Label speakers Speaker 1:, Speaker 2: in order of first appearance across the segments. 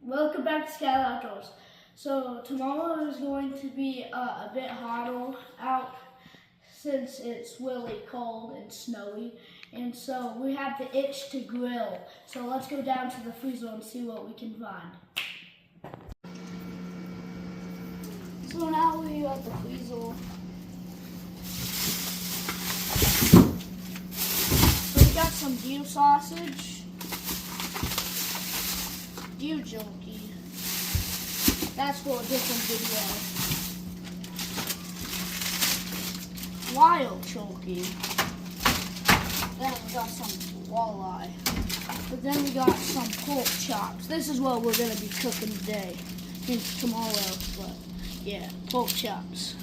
Speaker 1: Welcome back to Skyler Outdoors. So tomorrow is going to be a bit hotter out since it's really cold and snowy. And so we have the itch to grill. So let's go down to the freezer and see what we can find. So now we're at the freezer. So we got some deer sausage. Deer jerky. That's for a different video. Wild jerky. Then we got some walleye. But then we got some pork chops. This is what we're going to be cooking today. It's tomorrow, but yeah, pork chops.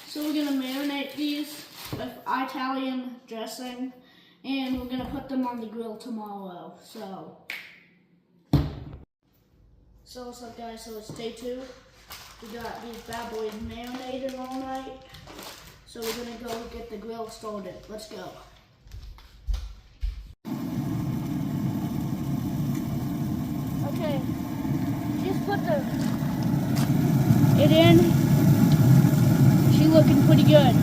Speaker 1: So we're going to marinate these with Italian dressing, and we're going to put them on the grill tomorrow. So what's up, guys? So it's day 2. We got these bad boys marinated all night. So we're gonna go get the grill started. Let's go. Okay, just put it in. She's looking pretty good.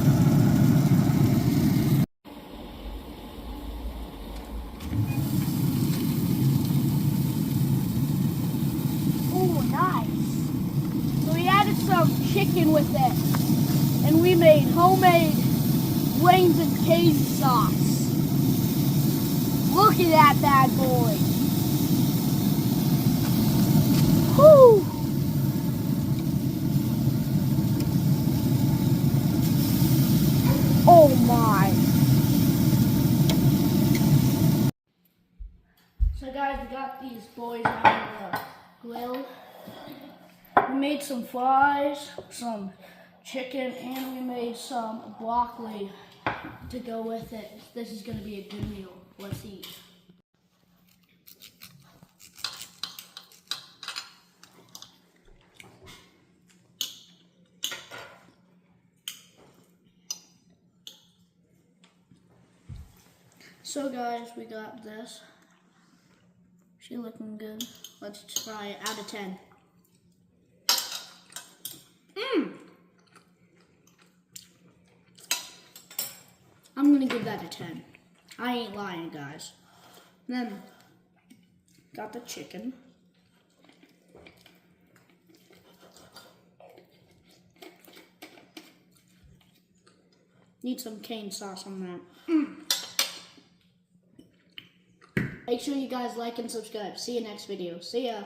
Speaker 1: Oh, nice. So we added some chicken with it, and we made homemade wings and Cajun sauce. Look at that bad boy. Whew. Oh my. So guys, we got these boys on the grill. We made some fries, some chicken, and we made some broccoli to go with it. This is going to be a good meal. Let's eat. So guys, we got this. She's looking good. Let's try it out of 10. I'm gonna give that a 10. I ain't lying, guys. Then, got the chicken. Need some cane sauce on that. Make sure you guys like and subscribe. See you next video. See ya.